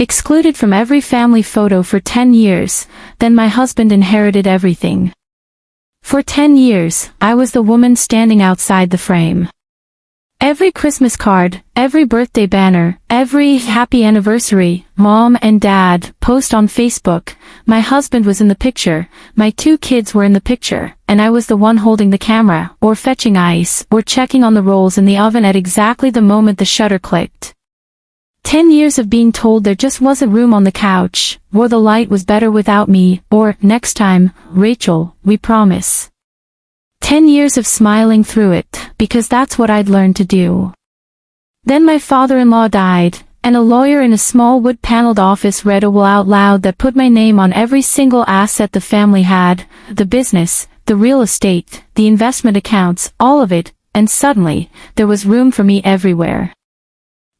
excluded from every family photo for 10 years, then my husband inherited everything. For 10 years, I was the woman standing outside the frame. Every Christmas card, every birthday banner, every happy anniversary, mom and dad post on Facebook, my husband was in the picture, my 2 kids were in the picture, and I was the one holding the camera, or fetching ice, or checking on the rolls in the oven at exactly the moment the shutter clicked. 10 years of being told there just wasn't room on the couch, or the light was better without me, or, next time, Rachel, we promise. 10 years of smiling through it, because that's what I'd learned to do. Then my father-in-law died, and a lawyer in a small wood-paneled office read a will out loud that put my name on every single asset the family had, the business, the real estate, the investment accounts, all of it, and suddenly, there was room for me everywhere.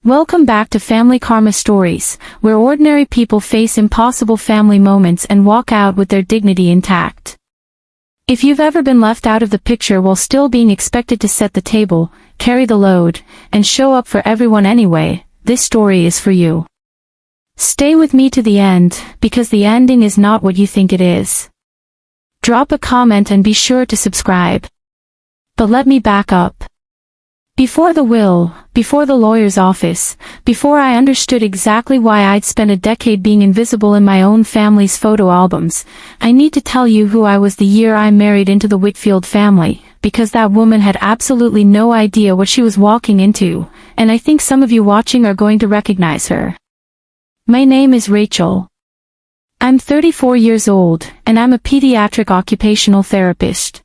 Welcome back to Family Karma Stories, where ordinary people face impossible family moments and walk out with their dignity intact. If you've ever been left out of the picture while still being expected to set the table, carry the load, and show up for everyone anyway, this story is for you. Stay with me to the end, because the ending is not what you think it is. Drop a comment and be sure to subscribe. But let me back up. Before the will, before the lawyer's office, before I understood exactly why I'd spent a decade being invisible in my own family's photo albums, I need to tell you who I was the year I married into the Whitfield family, because that woman had absolutely no idea what she was walking into, and I think some of you watching are going to recognize her. My name is Rachel. I'm 34 years old, and I'm a pediatric occupational therapist.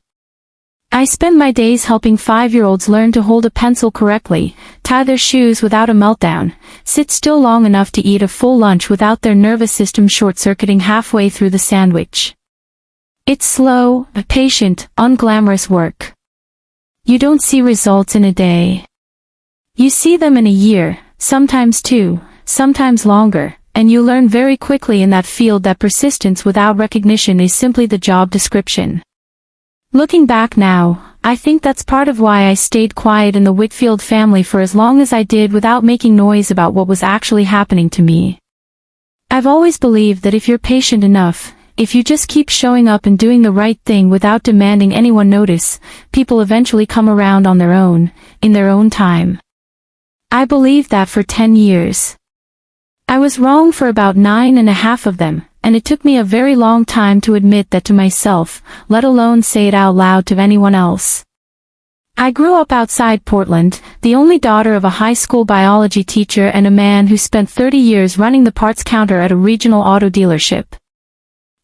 I spend my days helping 5-year-olds learn to hold a pencil correctly, tie their shoes without a meltdown, sit still long enough to eat a full lunch without their nervous system short-circuiting halfway through the sandwich. It's slow, patient, unglamorous work. You don't see results in a day. You see them in a year, sometimes 2, sometimes longer, and you learn very quickly in that field that persistence without recognition is simply the job description. Looking back now, I think that's part of why I stayed quiet in the Whitfield family for as long as I did without making noise about what was actually happening to me. I've always believed that if you're patient enough, if you just keep showing up and doing the right thing without demanding anyone notice, people eventually come around on their own, in their own time. I believed that for 10 years. I was wrong for about 9.5 of them, and it took me a very long time to admit that to myself, let alone say it out loud to anyone else. I grew up outside Portland, the only daughter of a high school biology teacher and a man who spent 30 years running the parts counter at a regional auto dealership.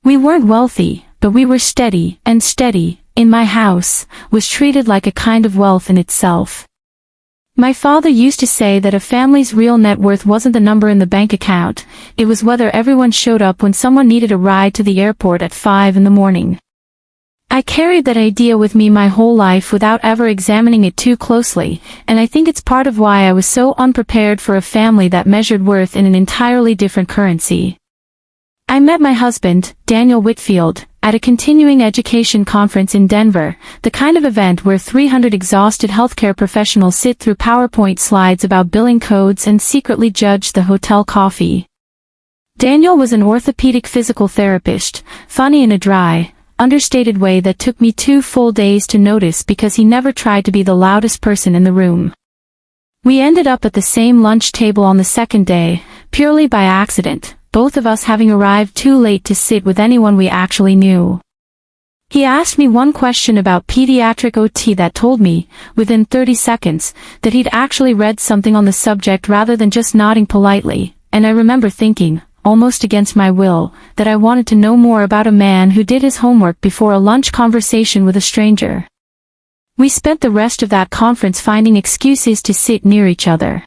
We weren't wealthy, but we were steady, and steady, in my house, was treated like a kind of wealth in itself. My father used to say that a family's real net worth wasn't the number in the bank account, it was whether everyone showed up when someone needed a ride to the airport at 5 in the morning. I carried that idea with me my whole life without ever examining it too closely, and I think it's part of why I was so unprepared for a family that measured worth in an entirely different currency. I met my husband, Daniel Whitfield, at a continuing education conference in Denver, the kind of event where 300 exhausted healthcare professionals sit through PowerPoint slides about billing codes and secretly judge the hotel coffee. Daniel was an orthopedic physical therapist, funny in a dry, understated way that took me 2 full days to notice because he never tried to be the loudest person in the room. We ended up at the same lunch table on the second day, purely by accident, both of us having arrived too late to sit with anyone we actually knew. He asked me one question about pediatric OT that told me, within 30 seconds, that he'd actually read something on the subject rather than just nodding politely, and I remember thinking, almost against my will, that I wanted to know more about a man who did his homework before a lunch conversation with a stranger. We spent the rest of that conference finding excuses to sit near each other.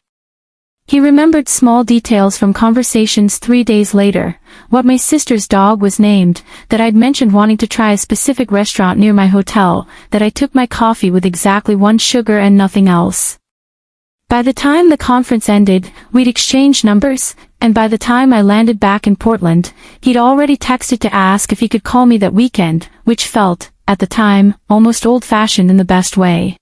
He remembered small details from conversations 3 days later, what my sister's dog was named, that I'd mentioned wanting to try a specific restaurant near my hotel, that I took my coffee with exactly 1 sugar and nothing else. By the time the conference ended, we'd exchanged numbers, and by the time I landed back in Portland, he'd already texted to ask if he could call me that weekend, which felt, at the time, almost old-fashioned in the best way.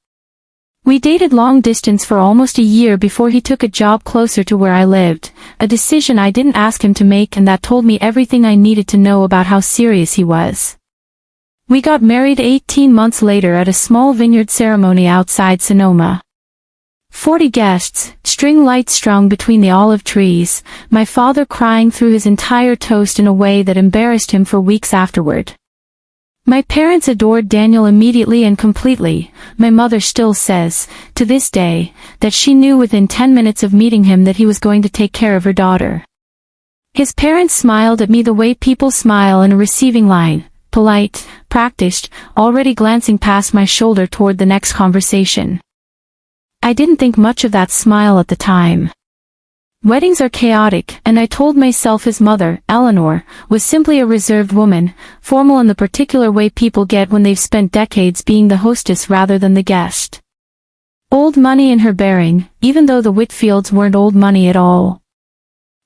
We dated long distance for almost a year before he took a job closer to where I lived, a decision I didn't ask him to make and that told me everything I needed to know about how serious he was. We got married 18 months later at a small vineyard ceremony outside Sonoma. 40 guests, string lights strung between the olive trees, my father crying through his entire toast in a way that embarrassed him for weeks afterward. My parents adored Daniel immediately and completely. My mother still says, to this day, that she knew within 10 minutes of meeting him that he was going to take care of her daughter. His parents smiled at me the way people smile in a receiving line, polite, practiced, already glancing past my shoulder toward the next conversation. I didn't think much of that smile at the time. Weddings are chaotic, and I told myself his mother, Eleanor, was simply a reserved woman, formal in the particular way people get when they've spent decades being the hostess rather than the guest. Old money in her bearing, even though the Whitfields weren't old money at all.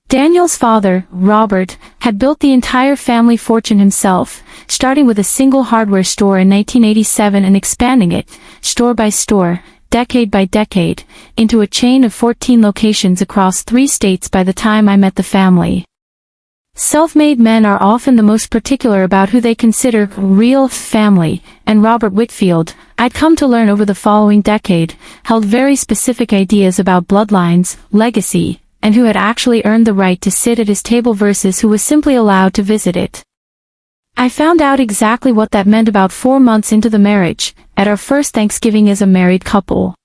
Daniel's father, Robert, had built the entire family fortune himself, starting with a single hardware store in 1987 and expanding it, store by store, decade by decade, into a chain of 14 locations across 3 states by the time I met the family. Self-made men are often the most particular about who they consider real family, and Robert Whitfield, I'd come to learn over the following decade, held very specific ideas about bloodlines, legacy, and who had actually earned the right to sit at his table versus who was simply allowed to visit it. I found out exactly what that meant about 4 months into the marriage, at our first Thanksgiving as a married couple.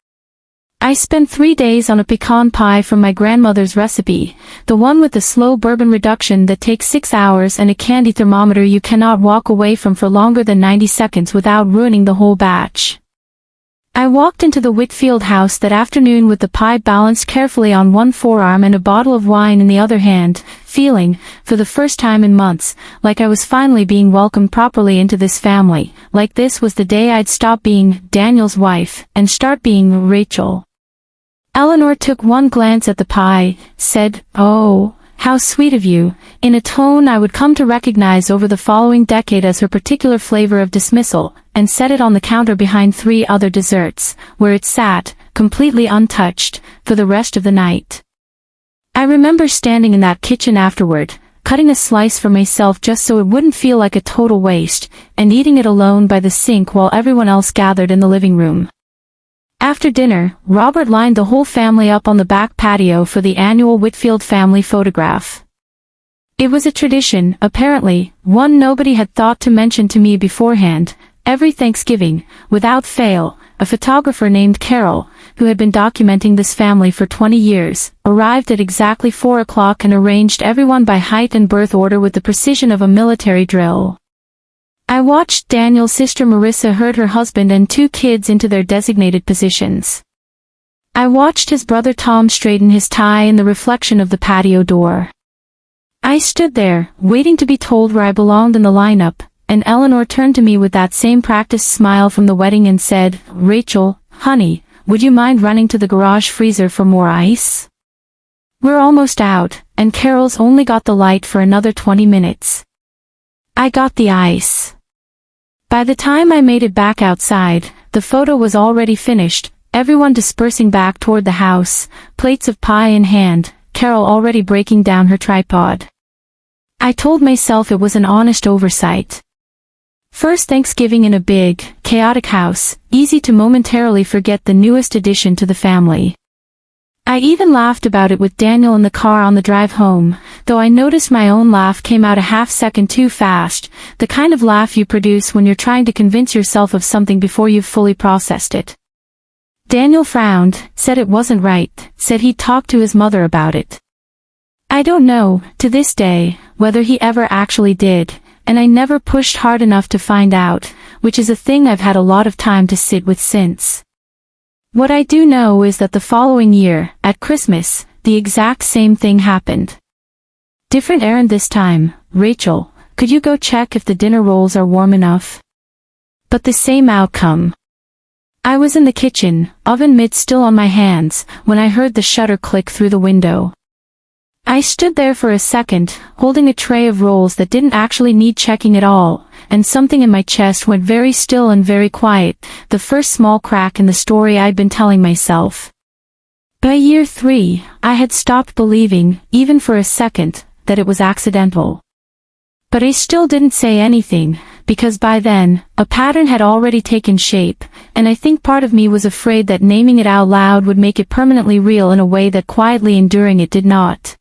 I spent 3 days on a pecan pie from my grandmother's recipe, the one with the slow bourbon reduction that takes 6 hours and a candy thermometer you cannot walk away from for longer than 90 seconds without ruining the whole batch. I walked into the Whitfield house that afternoon with the pie balanced carefully on one forearm and a bottle of wine in the other hand, feeling, for the first time in months, like I was finally being welcomed properly into this family, like this was the day I'd stop being Daniel's wife and start being Rachel. Eleanor took one glance at the pie, said, "Oh, how sweet of you," in a tone I would come to recognize over the following decade as her particular flavor of dismissal, and set it on the counter behind 3 other desserts, where it sat, completely untouched, for the rest of the night. I remember standing in that kitchen afterward, cutting a slice for myself just so it wouldn't feel like a total waste, and eating it alone by the sink while everyone else gathered in the living room. After dinner, Robert lined the whole family up on the back patio for the annual Whitfield family photograph. It was a tradition, apparently, one nobody had thought to mention to me beforehand. Every Thanksgiving, without fail, a photographer named Carol, who had been documenting this family for 20 years, arrived at exactly 4 o'clock and arranged everyone by height and birth order with the precision of a military drill. I watched Daniel's sister Marissa herd her husband and 2 kids into their designated positions. I watched his brother Tom straighten his tie in the reflection of the patio door. I stood there, waiting to be told where I belonged in the lineup, and Eleanor turned to me with that same practiced smile from the wedding and said, "Rachel, honey, would you mind running to the garage freezer for more ice? We're almost out, and Carol's only got the light for another 20 minutes. I got the ice. By the time I made it back outside, the photo was already finished, everyone dispersing back toward the house, plates of pie in hand, Carol already breaking down her tripod. I told myself it was an honest oversight. First Thanksgiving in a big, chaotic house, easy to momentarily forget the newest addition to the family. I even laughed about it with Daniel in the car on the drive home, though I noticed my own laugh came out a half-second too fast, the kind of laugh you produce when you're trying to convince yourself of something before you've fully processed it. Daniel frowned, said it wasn't right, said he'd talk to his mother about it. I don't know, to this day, whether he ever actually did, and I never pushed hard enough to find out, which is a thing I've had a lot of time to sit with since. What I do know is that the following year, at Christmas, the exact same thing happened. Different errand this time. "Rachel, could you go check if the dinner rolls are warm enough?" But the same outcome. I was in the kitchen, oven mitt still on my hands, when I heard the shutter click through the window. I stood there for a second, holding a tray of rolls that didn't actually need checking at all, and something in my chest went very still and very quiet, the first small crack in the story I'd been telling myself. By year 3, I had stopped believing, even for a second, that it was accidental. But I still didn't say anything, because by then, a pattern had already taken shape, and I think part of me was afraid that naming it out loud would make it permanently real in a way that quietly enduring it did not.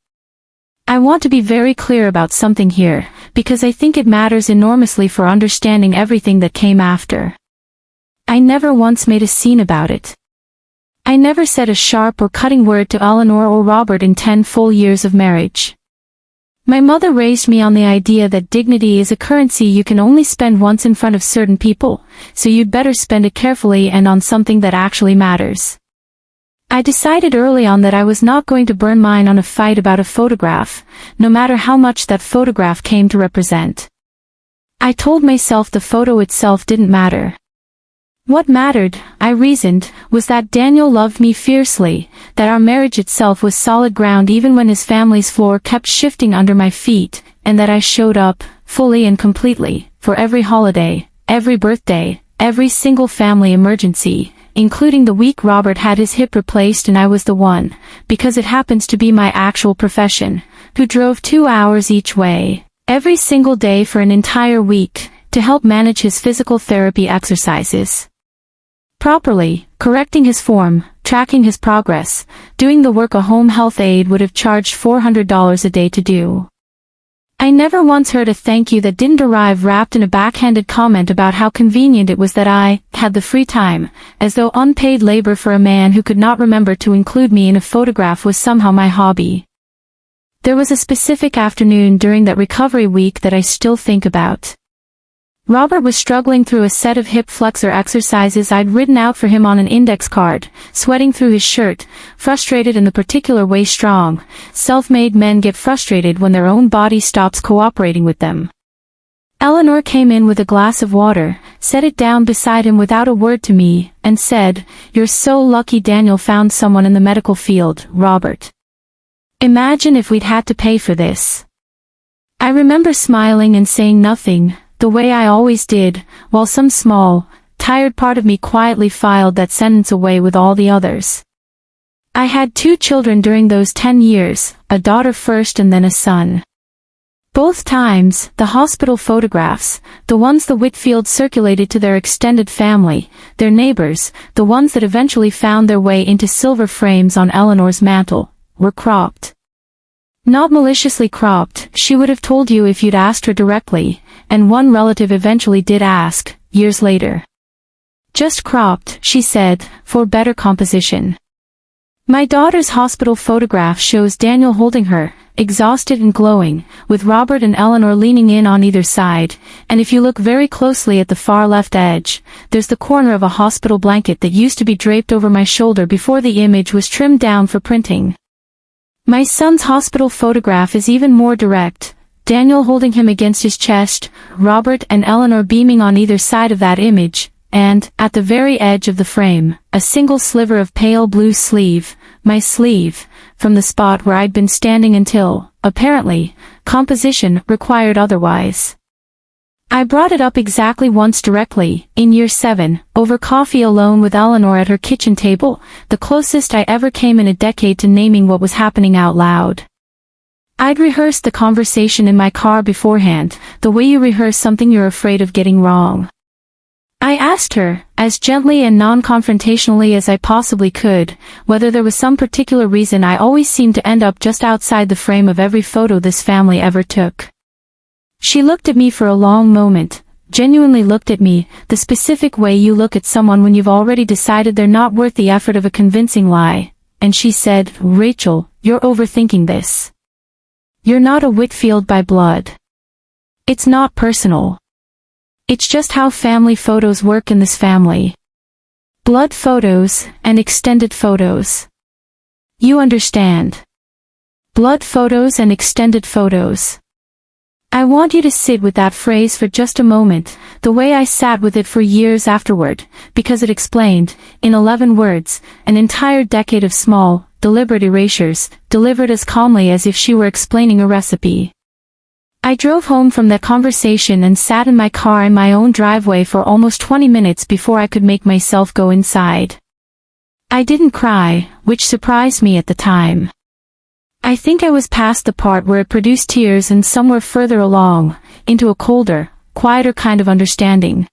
I want to be very clear about something here, because I think it matters enormously for understanding everything that came after. I never once made a scene about it. I never said a sharp or cutting word to Eleanor or Robert in 10 full years of marriage. My mother raised me on the idea that dignity is a currency you can only spend once in front of certain people, so you'd better spend it carefully and on something that actually matters. I decided early on that I was not going to burn mine on a fight about a photograph, no matter how much that photograph came to represent. I told myself the photo itself didn't matter. What mattered, I reasoned, was that Daniel loved me fiercely, that our marriage itself was solid ground even when his family's floor kept shifting under my feet, and that I showed up, fully and completely, for every holiday, every birthday, every single family emergency, including the week Robert had his hip replaced and I was the one, because it happens to be my actual profession, who drove 2 hours each way, every single day for an entire week, to help manage his physical therapy exercises properly, correcting his form, tracking his progress, doing the work a home health aide would have charged $400 a day to do. I never once heard a thank you that didn't arrive wrapped in a backhanded comment about how convenient it was that I had the free time, as though unpaid labor for a man who could not remember to include me in a photograph was somehow my hobby. There was a specific afternoon during that recovery week that I still think about. Robert was struggling through a set of hip flexor exercises I'd written out for him on an index card, sweating through his shirt, frustrated in the particular way strong, self-made men get frustrated when their own body stops cooperating with them. Eleanor came in with a glass of water, set it down beside him without a word to me, and said, "You're so lucky Daniel found someone in the medical field, Robert. Imagine if we'd had to pay for this." I remember smiling and saying nothing, the way I always did, while some small, tired part of me quietly filed that sentence away with all the others. I had 2 children during those 10 years, a daughter first and then a son. Both times, the hospital photographs, the ones the Whitfield circulated to their extended family, their neighbors, the ones that eventually found their way into silver frames on Eleanor's mantel, were cropped. Not maliciously cropped, she would have told you if you'd asked her directly, and one relative eventually did ask, years later. Just cropped, she said, for better composition. My daughter's hospital photograph shows Daniel holding her, exhausted and glowing, with Robert and Eleanor leaning in on either side, and if you look very closely at the far left edge, there's the corner of a hospital blanket that used to be draped over my shoulder before the image was trimmed down for printing. My son's hospital photograph is even more direct, Daniel holding him against his chest, Robert and Eleanor beaming on either side of that image, and, at the very edge of the frame, a single sliver of pale blue sleeve, my sleeve, from the spot where I'd been standing until, apparently, composition required otherwise. I brought it up exactly once directly, in year 7, over coffee alone with Eleanor at her kitchen table, the closest I ever came in a decade to naming what was happening out loud. I'd rehearsed the conversation in my car beforehand, the way you rehearse something you're afraid of getting wrong. I asked her, as gently and non-confrontationally as I possibly could, whether there was some particular reason I always seemed to end up just outside the frame of every photo this family ever took. She looked at me for a long moment, genuinely looked at me, the specific way you look at someone when you've already decided they're not worth the effort of a convincing lie, and she said, "Rachel, you're overthinking this. You're not a Whitfield by blood. It's not personal. It's just how family photos work in this family. Blood photos, and extended photos. You understand. Blood photos and extended photos." I want you to sit with that phrase for just a moment, the way I sat with it for years afterward, because it explained, in 11 words, an entire decade of small, deliberate erasures, delivered as calmly as if she were explaining a recipe. I drove home from that conversation and sat in my car in my own driveway for almost 20 minutes before I could make myself go inside. I didn't cry, which surprised me at the time. I think I was past the part where it produced tears and somewhere further along, into a colder, quieter kind of understanding.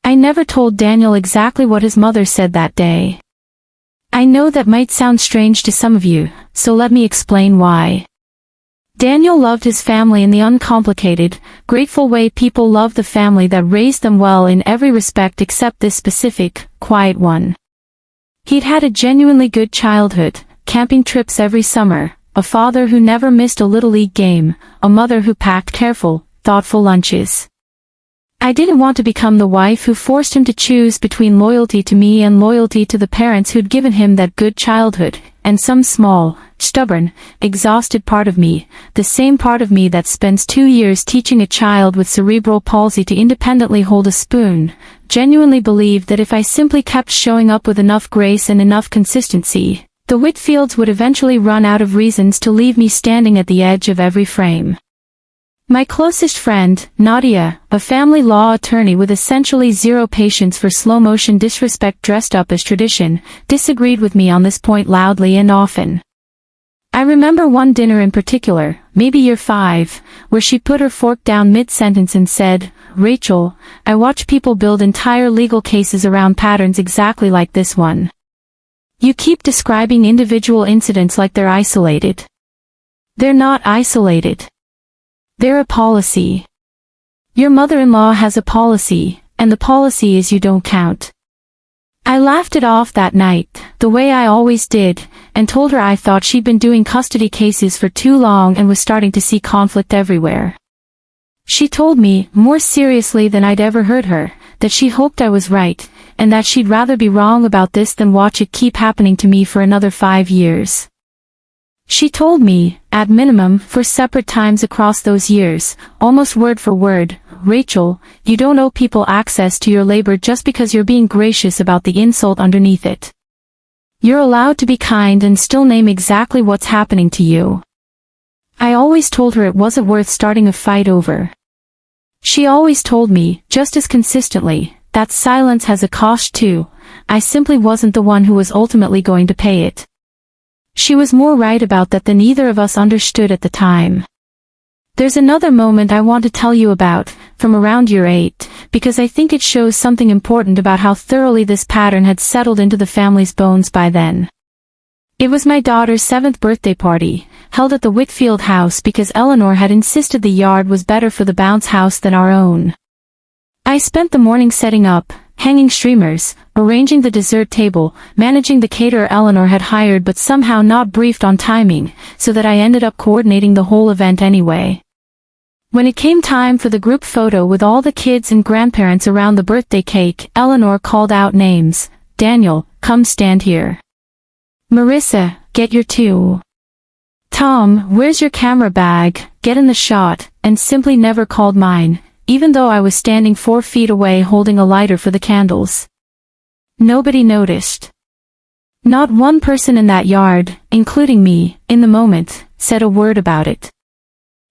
I never told Daniel exactly what his mother said that day. I know that might sound strange to some of you, so let me explain why. Daniel loved his family in the uncomplicated, grateful way people love the family that raised them well in every respect except this specific, quiet one. He'd had a genuinely good childhood, camping trips every summer, a father who never missed a Little League game, a mother who packed careful, thoughtful lunches. I didn't want to become the wife who forced him to choose between loyalty to me and loyalty to the parents who'd given him that good childhood, and some small, stubborn, exhausted part of me, the same part of me that spends 2 years teaching a child with cerebral palsy to independently hold a spoon, genuinely believed that if I simply kept showing up with enough grace and enough consistency, the Whitfields would eventually run out of reasons to leave me standing at the edge of every frame. My closest friend, Nadia, a family law attorney with essentially zero patience for slow-motion disrespect dressed up as tradition, disagreed with me on this point loudly and often. I remember one dinner in particular, maybe year 5, where she put her fork down mid-sentence and said, "Rachel, I watch people build entire legal cases around patterns exactly like this one. You keep describing individual incidents like they're isolated. They're not isolated. They're a policy. Your mother-in-law has a policy, and the policy is you don't count." I laughed it off that night, the way I always did, and told her I thought she'd been doing custody cases for too long and was starting to see conflict everywhere. She told me, more seriously than I'd ever heard her, that she hoped I was right, and that she'd rather be wrong about this than watch it keep happening to me for another 5 years. She told me, at minimum, 4 separate times across those years, almost word for word, "Rachel, you don't owe people access to your labor just because you're being gracious about the insult underneath it. You're allowed to be kind and still name exactly what's happening to you." I always told her it wasn't worth starting a fight over. She always told me, just as consistently, that silence has a cost too. I simply wasn't the one who was ultimately going to pay it. She was more right about that than either of us understood at the time. There's another moment I want to tell you about, from around year 8, because I think it shows something important about how thoroughly this pattern had settled into the family's bones by then. It was my daughter's 7th birthday party, held at the Whitfield house because Eleanor had insisted the yard was better for the bounce house than our own. I spent the morning setting up, hanging streamers, arranging the dessert table, managing the caterer Eleanor had hired but somehow not briefed on timing, so that I ended up coordinating the whole event anyway. When it came time for the group photo with all the kids and grandparents around the birthday cake, Eleanor called out names. "Daniel, come stand here. Marissa, get your two. Tom, where's your camera bag, get in the shot," and simply never called mine, even though I was standing 4 feet away holding a lighter for the candles. Nobody noticed. Not one person in that yard, including me, in the moment, said a word about it.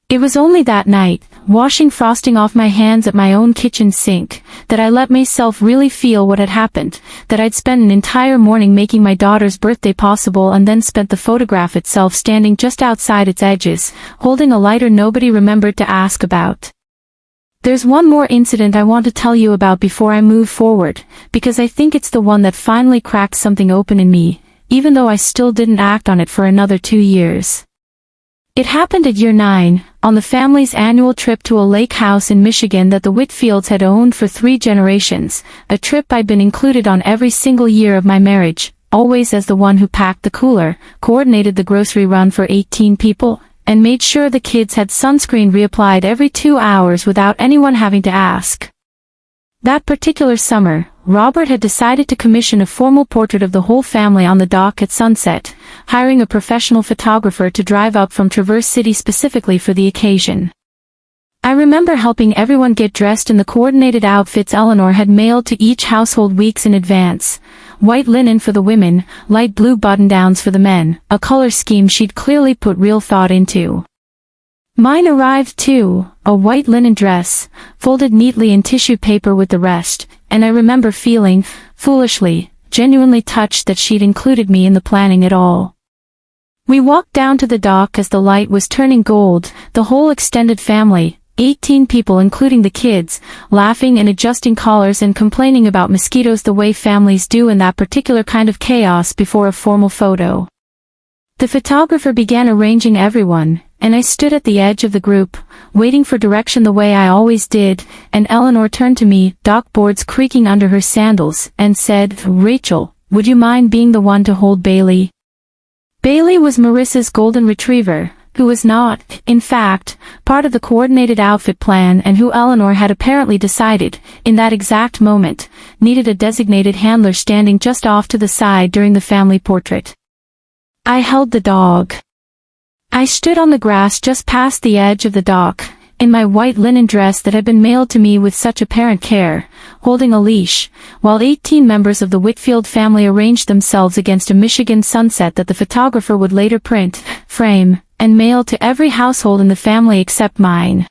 It was only that night, washing frosting off my hands at my own kitchen sink, that I let myself really feel what had happened, that I'd spent an entire morning making my daughter's birthday possible and then spent the photograph itself standing just outside its edges, holding a lighter nobody remembered to ask about. There's one more incident I want to tell you about before I move forward, because I think it's the one that finally cracked something open in me, even though I still didn't act on it for another 2 years. It happened at year 9, on the family's annual trip to a lake house in Michigan that the Whitfields had owned for 3 generations, a trip I'd been included on every single year of my marriage, always as the one who packed the cooler, coordinated the grocery run for 18 people, and made sure the kids had sunscreen reapplied every 2 hours without anyone having to ask. That particular summer, Robert had decided to commission a formal portrait of the whole family on the dock at sunset, hiring a professional photographer to drive up from Traverse City specifically for the occasion. I remember helping everyone get dressed in the coordinated outfits Eleanor had mailed to each household weeks in advance. White linen for the women, light blue button-downs for the men, a color scheme she'd clearly put real thought into. Mine arrived too, a white linen dress, folded neatly in tissue paper with the rest, and I remember feeling, foolishly, genuinely touched that she'd included me in the planning at all. We walked down to the dock as the light was turning gold, the whole extended family, 18 people including the kids, laughing and adjusting collars and complaining about mosquitoes the way families do in that particular kind of chaos before a formal photo. The photographer began arranging everyone, and I stood at the edge of the group, waiting for direction the way I always did, and Eleanor turned to me, dock boards creaking under her sandals, and said, "Rachel, would you mind being the one to hold Bailey?" Bailey was Marissa's golden retriever, who was not, in fact, part of the coordinated outfit plan and who Eleanor had apparently decided, in that exact moment, needed a designated handler standing just off to the side during the family portrait. I held the dog. I stood on the grass just past the edge of the dock, in my white linen dress that had been mailed to me with such apparent care, holding a leash, while 18 members of the Whitfield family arranged themselves against a Michigan sunset that the photographer would later print, frame, and mail to every household in the family except mine.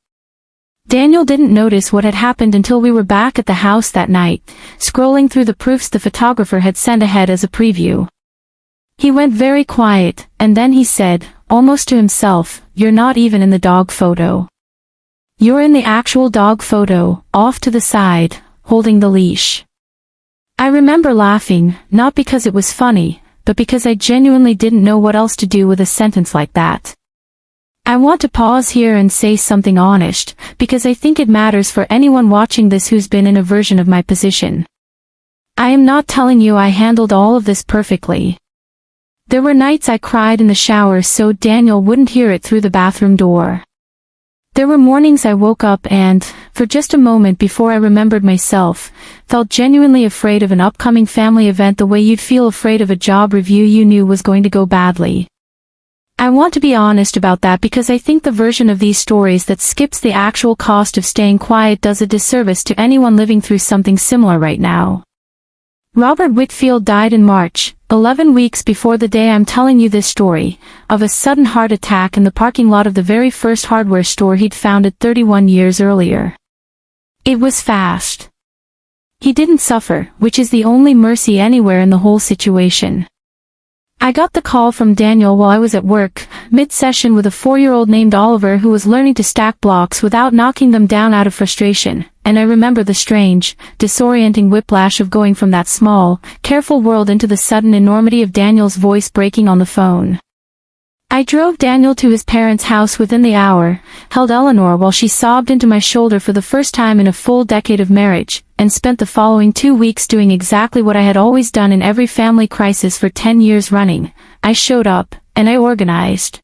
Daniel didn't notice what had happened until we were back at the house that night, scrolling through the proofs the photographer had sent ahead as a preview. He went very quiet, and then he said, almost to himself, "You're not even in the dog photo. You're in the actual dog photo, off to the side, holding the leash." I remember laughing, not because it was funny, but because I genuinely didn't know what else to do with a sentence like that. I want to pause here and say something honest, because I think it matters for anyone watching this who's been in a version of my position. I am not telling you I handled all of this perfectly. There were nights I cried in the shower so Daniel wouldn't hear it through the bathroom door. There were mornings I woke up and, for just a moment before I remembered myself, felt genuinely afraid of an upcoming family event the way you'd feel afraid of a job review you knew was going to go badly. I want to be honest about that because I think the version of these stories that skips the actual cost of staying quiet does a disservice to anyone living through something similar right now. Robert Whitfield died in March, 11 weeks before the day I'm telling you this story, of a sudden heart attack in the parking lot of the very first hardware store he'd founded 31 years earlier. It was fast. He didn't suffer, which is the only mercy anywhere in the whole situation. I got the call from Daniel while I was at work, mid-session with a 4-year-old named Oliver who was learning to stack blocks without knocking them down out of frustration, and I remember the strange, disorienting whiplash of going from that small, careful world into the sudden enormity of Daniel's voice breaking on the phone. I drove Daniel to his parents' house within the hour, held Eleanor while she sobbed into my shoulder for the first time in a full decade of marriage, and spent the following 2 weeks doing exactly what I had always done in every family crisis for 10 years running. I showed up, and I organized.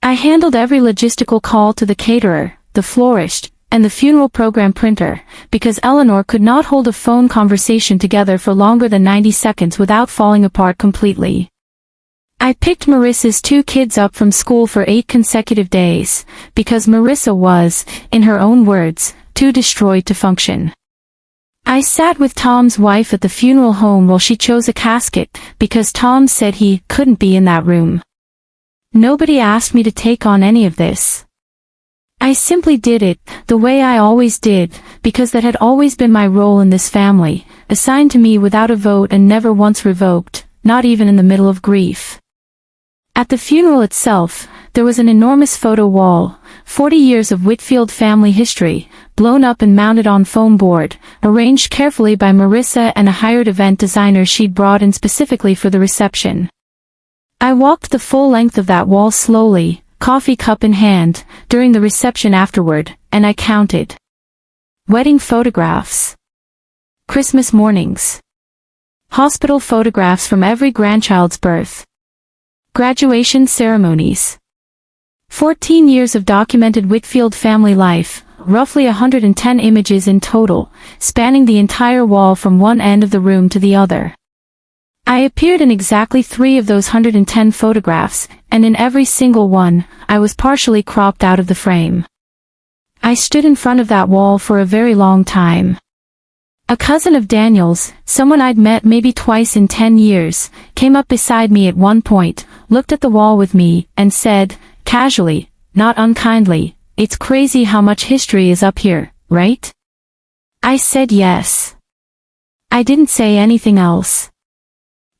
I handled every logistical call to the caterer, the florist, and the funeral program printer, because Eleanor could not hold a phone conversation together for longer than 90 seconds without falling apart completely. I picked Marissa's 2 kids up from school for 8 consecutive days, because Marissa was, in her own words, too destroyed to function. I sat with Tom's wife at the funeral home while she chose a casket, because Tom said he couldn't be in that room. Nobody asked me to take on any of this. I simply did it, the way I always did, because that had always been my role in this family, assigned to me without a vote and never once revoked, not even in the middle of grief. At the funeral itself, there was an enormous photo wall, 40 years of Whitfield family history, blown up and mounted on foam board, arranged carefully by Marissa and a hired event designer she'd brought in specifically for the reception. I walked the full length of that wall slowly, coffee cup in hand, during the reception afterward, and I counted. Wedding photographs. Christmas mornings. Hospital photographs from every grandchild's birth. Graduation ceremonies. 14 years of documented Whitfield family life, roughly 110 images in total, spanning the entire wall from one end of the room to the other. I appeared in exactly 3 of those 110 photographs, and in every single one, I was partially cropped out of the frame. I stood in front of that wall for a very long time. A cousin of Daniel's, someone I'd met maybe twice in 10 years, came up beside me at one point, looked at the wall with me, and said, casually, not unkindly, "It's crazy how much history is up here, right?" I said yes. I didn't say anything else.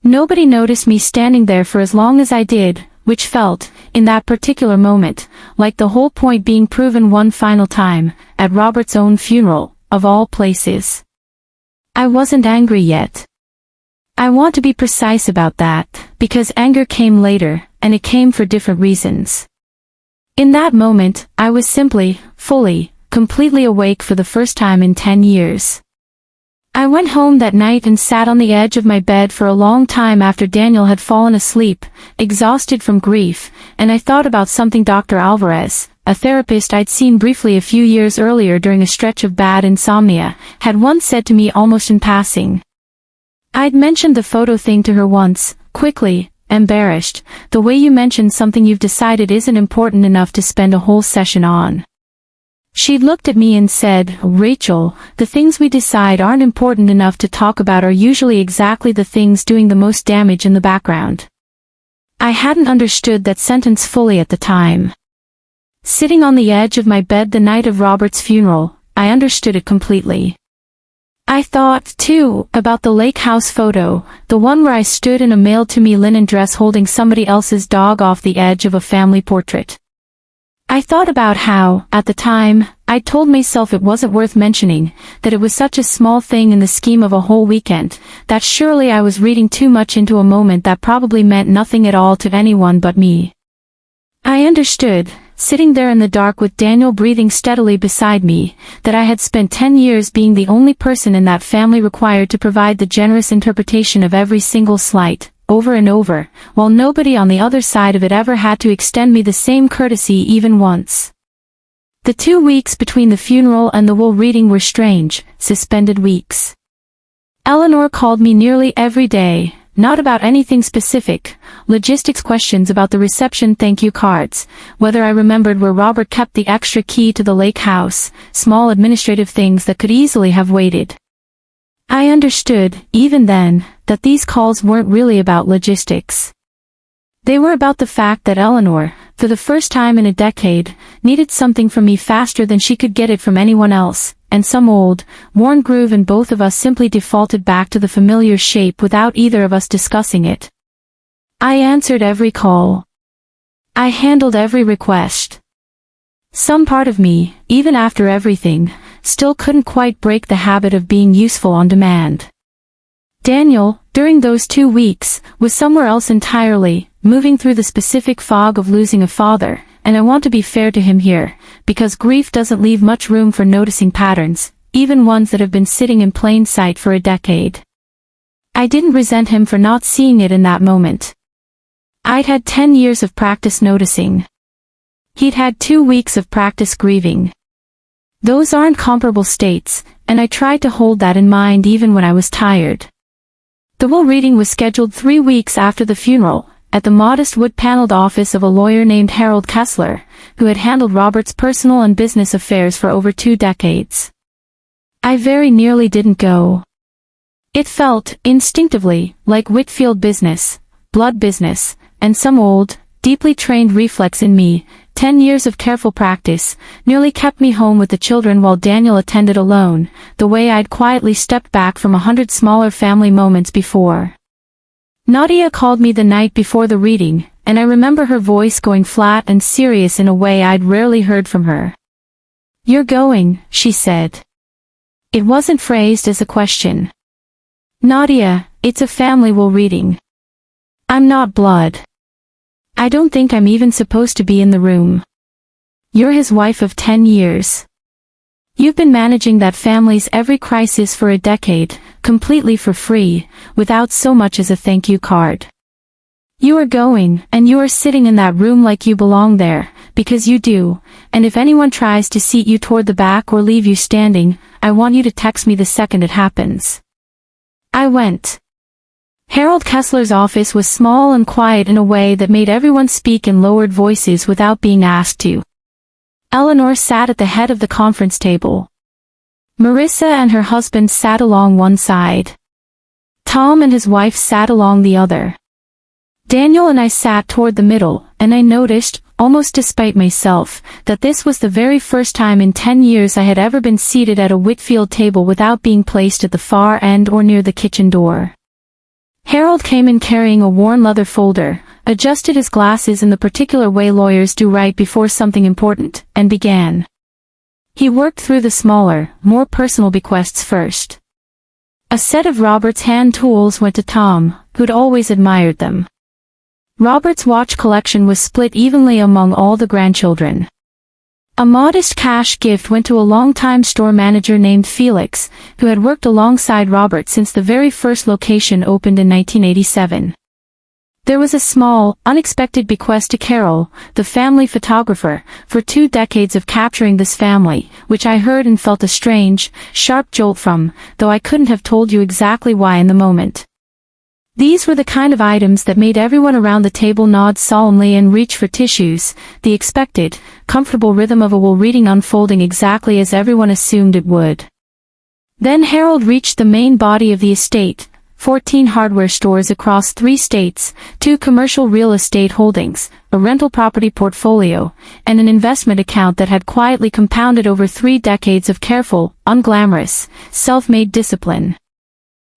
Nobody noticed me standing there for as long as I did, which felt, in that particular moment, like the whole point being proven one final time, at Robert's own funeral, of all places. I wasn't angry yet. I want to be precise about that, because anger came later, and it came for different reasons. In that moment, I was simply, fully, completely awake for the first time in 10 years. I went home that night and sat on the edge of my bed for a long time after Daniel had fallen asleep, exhausted from grief, and I thought about something Dr. Alvarez, a therapist I'd seen briefly a few years earlier during a stretch of bad insomnia, had once said to me almost in passing. I'd mentioned the photo thing to her once, quickly, embarrassed, the way you mention something you've decided isn't important enough to spend a whole session on. She'd looked at me and said, "Rachel, the things we decide aren't important enough to talk about are usually exactly the things doing the most damage in the background." I hadn't understood that sentence fully at the time. Sitting on the edge of my bed the night of Robert's funeral, I understood it completely. I thought, too, about the lake house photo, the one where I stood in a mailed-to-me linen dress holding somebody else's dog off the edge of a family portrait. I thought about how, at the time, I'd told myself it wasn't worth mentioning, that it was such a small thing in the scheme of a whole weekend, that surely I was reading too much into a moment that probably meant nothing at all to anyone but me. I understood, sitting there in the dark with Daniel breathing steadily beside me, that I had spent 10 years being the only person in that family required to provide the generous interpretation of every single slight, over and over, while nobody on the other side of it ever had to extend me the same courtesy even once. The 2 weeks between the funeral and the will reading were strange, suspended weeks. Eleanor called me nearly every day, not about anything specific, logistics questions about the reception thank you cards, whether I remembered where Robert kept the extra key to the lake house, small administrative things that could easily have waited. I understood, even then, that these calls weren't really about logistics. They were about the fact that Eleanor, for the first time in a decade, needed something from me faster than she could get it from anyone else, and some old, worn groove in both of us simply defaulted back to the familiar shape without either of us discussing it. I answered every call. I handled every request. Some part of me, even after everything, still couldn't quite break the habit of being useful on demand. Daniel, during those 2 weeks, was somewhere else entirely, moving through the specific fog of losing a father, and I want to be fair to him here, because grief doesn't leave much room for noticing patterns, even ones that have been sitting in plain sight for a decade. I didn't resent him for not seeing it in that moment. I'd had 10 years of practice noticing. He'd had 2 weeks of practice grieving. Those aren't comparable states, and I tried to hold that in mind even when I was tired. The will reading was scheduled 3 weeks after the funeral, at the modest wood-paneled office of a lawyer named Harold Kessler, who had handled Robert's personal and business affairs for over 2 decades. I very nearly didn't go. It felt, instinctively, like Whitfield business, blood business, and some old, deeply trained reflex in me, 10 years of careful practice, nearly kept me home with the children while Daniel attended alone, the way I'd quietly stepped back from 100 smaller family moments before. Nadia called me the night before the reading, and I remember her voice going flat and serious in a way I'd rarely heard from her. "You're going," she said. It wasn't phrased as a question. "Nadia, it's a family will reading. I'm not blood. I don't think I'm even supposed to be in the room. You're his wife of 10 years. You've been managing that family's every crisis for a decade, completely for free, without so much as a thank you card. You are going, and you are sitting in that room like you belong there, because you do, and if anyone tries to seat you toward the back or leave you standing, I want you to text me the second it happens." I went. Harold Kessler's office was small and quiet in a way that made everyone speak in lowered voices without being asked to. Eleanor sat at the head of the conference table. Marissa and her husband sat along one side. Tom and his wife sat along the other. Daniel and I sat toward the middle, and I noticed, almost despite myself, that this was the very first time in 10 years I had ever been seated at a Whitfield table without being placed at the far end or near the kitchen door. Harold came in carrying a worn leather folder, adjusted his glasses in the particular way lawyers do right before something important, and began. He worked through the smaller, more personal bequests first. A set of Robert's hand tools went to Tom, who'd always admired them. Robert's watch collection was split evenly among all the grandchildren. A modest cash gift went to a longtime store manager named Felix, who had worked alongside Robert since the very first location opened in 1987. There was a small, unexpected bequest to Carol, the family photographer, for 2 decades of capturing this family, which I heard and felt a strange, sharp jolt from, though I couldn't have told you exactly why in the moment. These were the kind of items that made everyone around the table nod solemnly and reach for tissues, the expected, comfortable rhythm of a will reading unfolding exactly as everyone assumed it would. Then Harold reached the main body of the estate, 14 hardware stores across 3 states, 2 commercial real estate holdings, a rental property portfolio, and an investment account that had quietly compounded over 3 decades of careful, unglamorous, self-made discipline.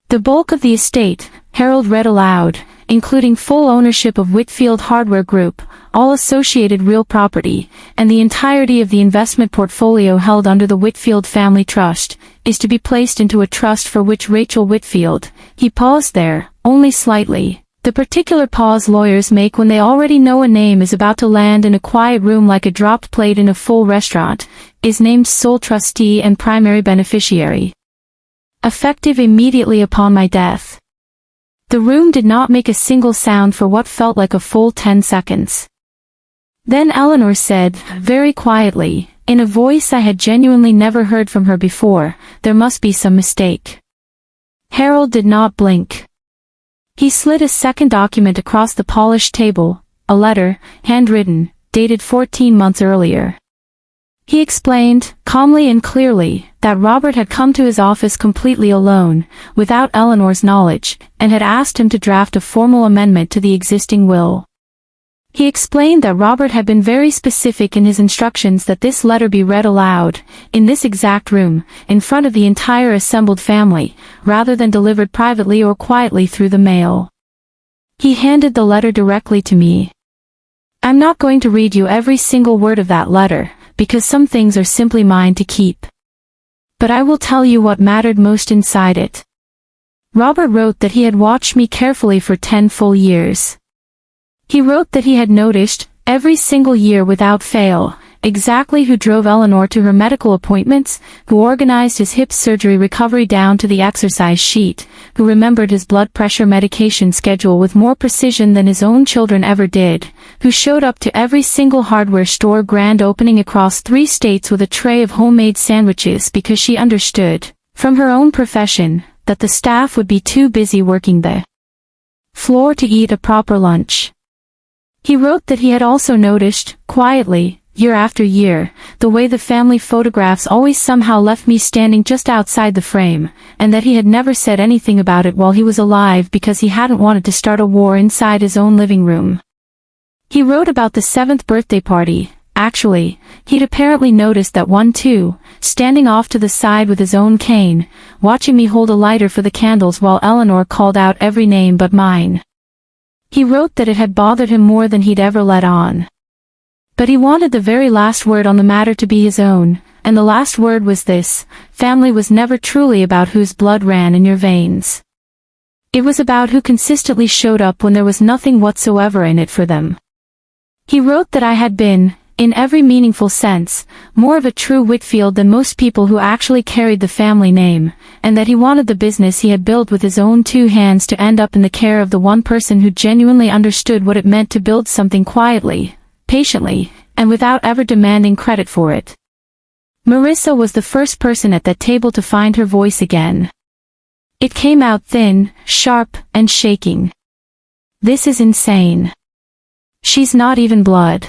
The bulk of the estate, Harold read aloud, including full ownership of Whitfield Hardware Group, all associated real property, and the entirety of the investment portfolio held under the Whitfield Family Trust, is to be placed into a trust for which Rachel Whitfield. He paused there, only slightly. The particular pause lawyers make when they already know a name is about to land in a quiet room like a dropped plate in a full restaurant, is named sole trustee and primary beneficiary. Effective immediately upon my death. The room did not make a single sound for what felt like a full 10 seconds. Then Eleanor said, very quietly, in a voice I had genuinely never heard from her before, there must be some mistake. Harold did not blink. He slid a second document across the polished table, a letter, handwritten, dated 14 months earlier. He explained, calmly and clearly, that Robert had come to his office completely alone, without Eleanor's knowledge, and had asked him to draft a formal amendment to the existing will. He explained that Robert had been very specific in his instructions that this letter be read aloud, in this exact room, in front of the entire assembled family, rather than delivered privately or quietly through the mail. He handed the letter directly to me. I'm not going to read you every single word of that letter, because some things are simply mine to keep. But I will tell you what mattered most inside it. Robert wrote that he had watched me carefully for 10 full years. He wrote that he had noticed, every single year without fail, exactly who drove Eleanor to her medical appointments, who organized his hip surgery recovery down to the exercise sheet, who remembered his blood pressure medication schedule with more precision than his own children ever did, who showed up to every single hardware store grand opening across 3 states with a tray of homemade sandwiches because she understood, from her own profession, that the staff would be too busy working the floor to eat a proper lunch. He wrote that he had also noticed, quietly, year after year, the way the family photographs always somehow left me standing just outside the frame, and that he had never said anything about it while he was alive because he hadn't wanted to start a war inside his own living room. He wrote about the 7th birthday party. Actually, he'd apparently noticed that one too, standing off to the side with his own cane, watching me hold a lighter for the candles while Eleanor called out every name but mine. He wrote that it had bothered him more than he'd ever let on. But he wanted the very last word on the matter to be his own, and the last word was this: family was never truly about whose blood ran in your veins. It was about who consistently showed up when there was nothing whatsoever in it for them. He wrote that I had been, in every meaningful sense, more of a true Whitfield than most people who actually carried the family name, and that he wanted the business he had built with his own 2 hands to end up in the care of the one person who genuinely understood what it meant to build something quietly, patiently, and without ever demanding credit for it. Marissa was the first person at that table to find her voice again. It came out thin, sharp, and shaking. This is insane. She's not even blood.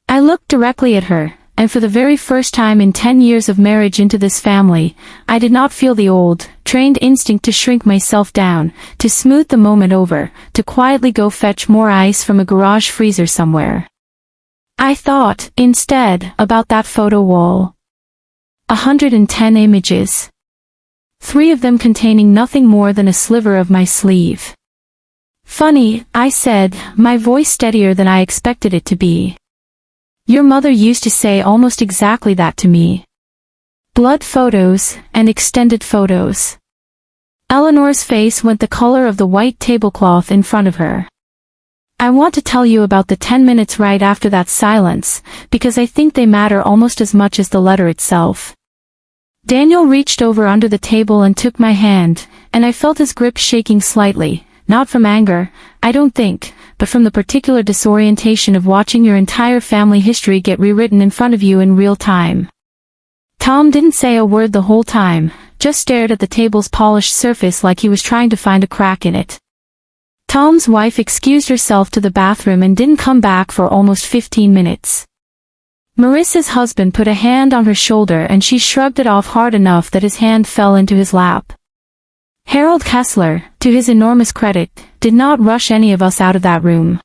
I looked directly at her, and for the very first time in 10 years of marriage into this family, I did not feel the old, trained instinct to shrink myself down, to smooth the moment over, to quietly go fetch more ice from a garage freezer somewhere. I thought, instead, about that photo wall. 110 images. 3 of them containing nothing more than a sliver of my sleeve. Funny, I said, my voice steadier than I expected it to be. Your mother used to say almost exactly that to me. Blood photos, and extended photos. Eleanor's face went the color of the white tablecloth in front of her. I want to tell you about the 10 minutes right after that silence, because I think they matter almost as much as the letter itself. Daniel reached over under the table and took my hand, and I felt his grip shaking slightly, not from anger, I don't think, but from the particular disorientation of watching your entire family history get rewritten in front of you in real time. Tom didn't say a word the whole time, just stared at the table's polished surface like he was trying to find a crack in it. Tom's wife excused herself to the bathroom and didn't come back for almost 15 minutes. Marissa's husband put a hand on her shoulder and she shrugged it off hard enough that his hand fell into his lap. Harold Kessler, to his enormous credit, did not rush any of us out of that room.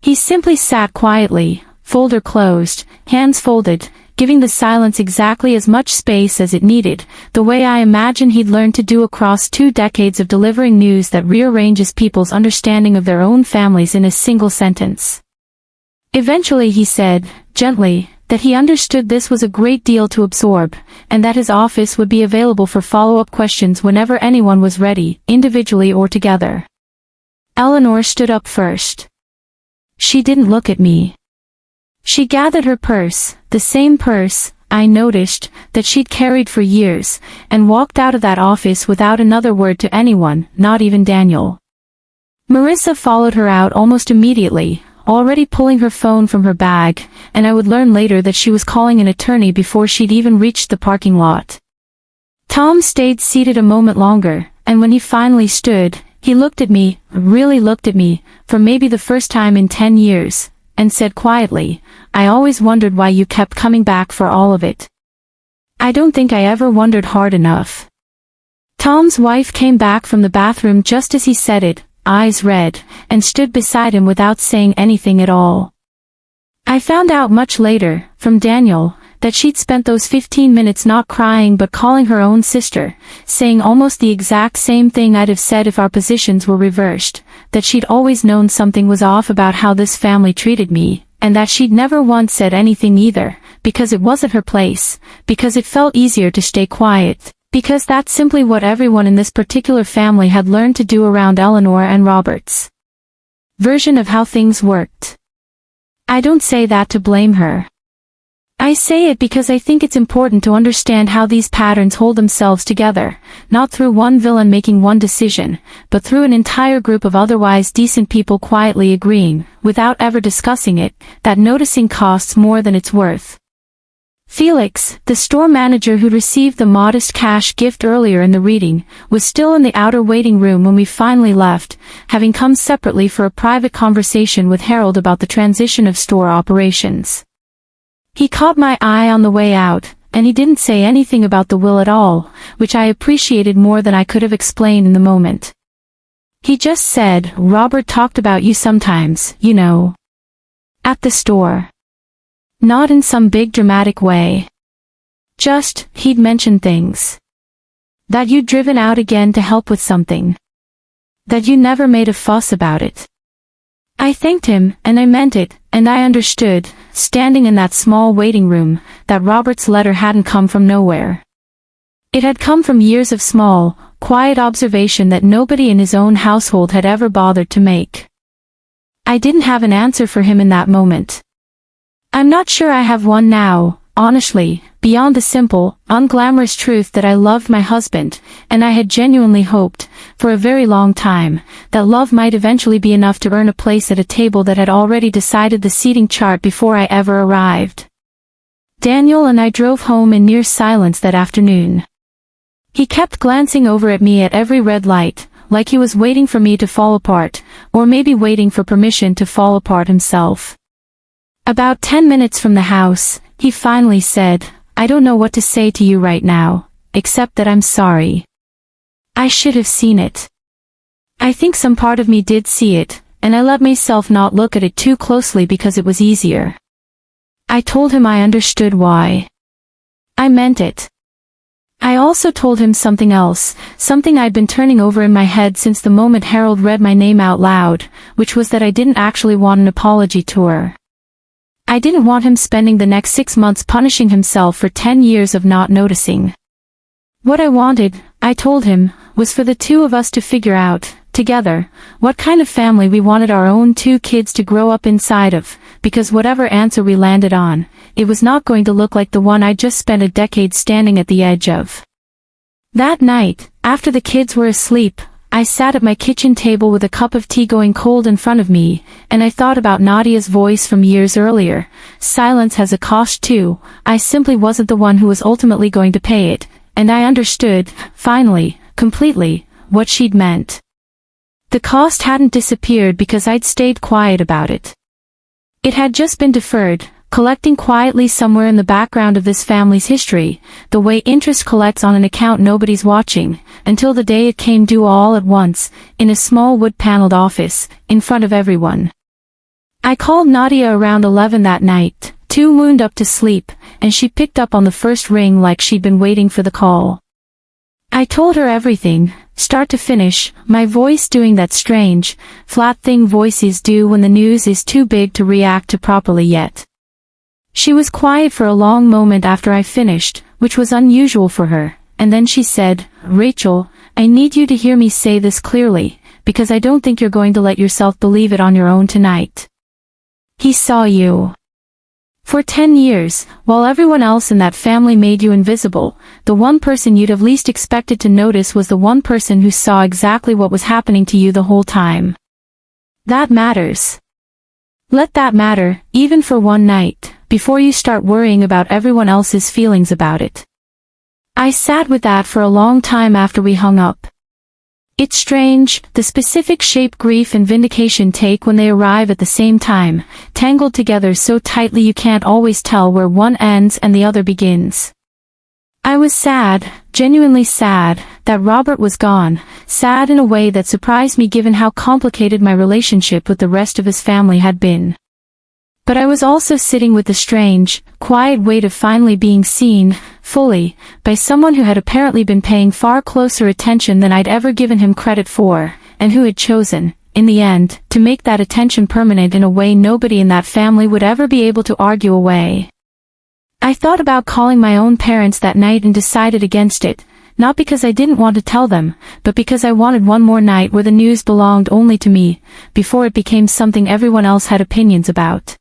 He simply sat quietly, folder closed, hands folded, giving the silence exactly as much space as it needed, the way I imagine he'd learned to do across 2 decades of delivering news that rearranges people's understanding of their own families in a single sentence. Eventually he said, gently, that he understood this was a great deal to absorb, and that his office would be available for follow-up questions whenever anyone was ready, individually or together. Eleanor stood up first. She didn't look at me. She gathered her purse, the same purse, I noticed, that she'd carried for years, and walked out of that office without another word to anyone, not even Daniel. Marissa followed her out almost immediately, already pulling her phone from her bag, and I would learn later that she was calling an attorney before she'd even reached the parking lot. Tom stayed seated a moment longer, and when he finally stood, he looked at me, really looked at me, for maybe the first time in 10 years, and said quietly, I always wondered why you kept coming back for all of it. I don't think I ever wondered hard enough. Tom's wife came back from the bathroom just as he said it, eyes red, and stood beside him without saying anything at all. I found out much later, from Daniel, that she'd spent those 15 minutes not crying but calling her own sister, saying almost the exact same thing I'd have said if our positions were reversed, that she'd always known something was off about how this family treated me, and that she'd never once said anything either, because it wasn't her place, because it felt easier to stay quiet. Because that's simply what everyone in this particular family had learned to do around Eleanor and Robert's version of how things worked. I don't say that to blame her. I say it because I think it's important to understand how these patterns hold themselves together, not through one villain making one decision, but through an entire group of otherwise decent people quietly agreeing, without ever discussing it, that noticing costs more than it's worth. Felix, the store manager who'd received the modest cash gift earlier in the reading, was still in the outer waiting room when we finally left, having come separately for a private conversation with Harold about the transition of store operations. He caught my eye on the way out, and he didn't say anything about the will at all, which I appreciated more than I could have explained in the moment. He just said, Robert talked about you sometimes, you know. At the store. Not in some big dramatic way. Just, he'd mentioned things. That you'd driven out again to help with something. That you never made a fuss about it. I thanked him, and I meant it, and I understood, standing in that small waiting room, that Robert's letter hadn't come from nowhere. It had come from years of small, quiet observation that nobody in his own household had ever bothered to make. I didn't have an answer for him in that moment. I'm not sure I have one now, honestly, beyond the simple, unglamorous truth that I loved my husband, and I had genuinely hoped, for a very long time, that love might eventually be enough to earn a place at a table that had already decided the seating chart before I ever arrived. Daniel and I drove home in near silence that afternoon. He kept glancing over at me at every red light, like he was waiting for me to fall apart, or maybe waiting for permission to fall apart himself. About 10 minutes from the house, he finally said, I don't know what to say to you right now, except that I'm sorry. I should have seen it. I think some part of me did see it, and I let myself not look at it too closely because it was easier. I told him I understood why. I meant it. I also told him something else, something I'd been turning over in my head since the moment Harold read my name out loud, which was that I didn't actually want an apology tour. I didn't want him spending the next 6 months punishing himself for 10 years of not noticing. What I wanted, I told him, was for the two of us to figure out, together, what kind of family we wanted our own 2 kids to grow up inside of, because whatever answer we landed on, it was not going to look like the one I'd just spent a decade standing at the edge of. That night, after the kids were asleep, I sat at my kitchen table with a cup of tea going cold in front of me, and I thought about Nadia's voice from years earlier. Silence has a cost too. I simply wasn't the one who was ultimately going to pay it, and I understood, finally, completely, what she'd meant. The cost hadn't disappeared because I'd stayed quiet about it. It had just been deferred, collecting quietly somewhere in the background of this family's history, the way interest collects on an account nobody's watching, until the day it came due all at once, in a small wood-paneled office, in front of everyone. I called Nadia around 11 that night, too wound up to sleep, and she picked up on the first ring like she'd been waiting for the call. I told her everything, start to finish, my voice doing that strange, flat thing voices do when the news is too big to react to properly yet. She was quiet for a long moment after I finished, which was unusual for her, and then she said, "Rachel, I need you to hear me say this clearly, because I don't think you're going to let yourself believe it on your own tonight. He saw you. For 10 years, while everyone else in that family made you invisible, the one person you'd have least expected to notice was the one person who saw exactly what was happening to you the whole time. That matters. Let that matter, even for one night, before you start worrying about everyone else's feelings about it." I sat with that for a long time after we hung up. It's strange, the specific shape grief and vindication take when they arrive at the same time, tangled together so tightly you can't always tell where one ends and the other begins. I was sad, genuinely sad, that Robert was gone, sad in a way that surprised me given how complicated my relationship with the rest of his family had been. But I was also sitting with the strange, quiet weight of finally being seen, fully, by someone who had apparently been paying far closer attention than I'd ever given him credit for, and who had chosen, in the end, to make that attention permanent in a way nobody in that family would ever be able to argue away. I thought about calling my own parents that night and decided against it, not because I didn't want to tell them, but because I wanted one more night where the news belonged only to me, before it became something everyone else had opinions about.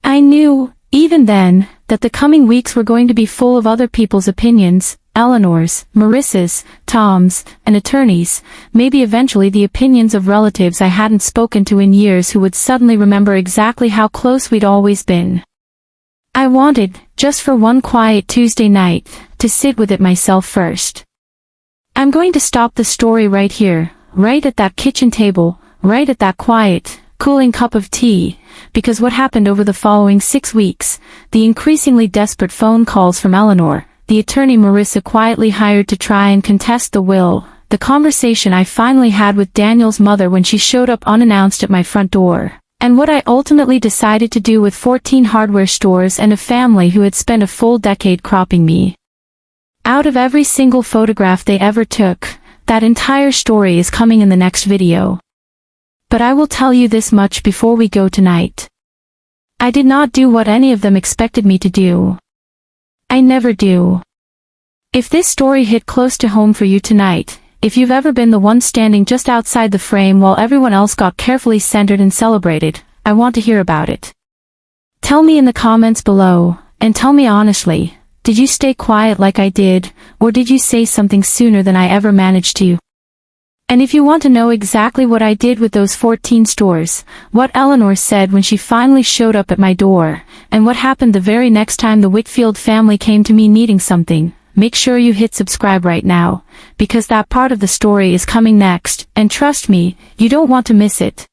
I knew, even then, that the coming weeks were going to be full of other people's opinions, Eleanor's, Marissa's, Tom's, and attorneys, maybe eventually the opinions of relatives I hadn't spoken to in years who would suddenly remember exactly how close we'd always been. I wanted, just for one quiet Tuesday night, to sit with it myself first. I'm going to stop the story right here, right at that kitchen table, right at that quiet, cooling cup of tea, because what happened over the following 6 weeks, the increasingly desperate phone calls from Eleanor, the attorney Marissa quietly hired to try and contest the will, the conversation I finally had with Daniel's mother when she showed up unannounced at my front door, and what I ultimately decided to do with 14 hardware stores and a family who had spent a full decade cropping me out of every single photograph they ever took. That entire story is coming in the next video. But I will tell you this much before we go tonight. I did not do what any of them expected me to do. I never do. If this story hit close to home for you tonight, if you've ever been the one standing just outside the frame while everyone else got carefully centered and celebrated, I want to hear about it. Tell me in the comments below, and tell me honestly, did you stay quiet like I did, or did you say something sooner than I ever managed to? And if you want to know exactly what I did with those 14 stores, what Eleanor said when she finally showed up at my door, and what happened the very next time the Whitfield family came to me needing something, make sure you hit subscribe right now, because that part of the story is coming next, and trust me, you don't want to miss it.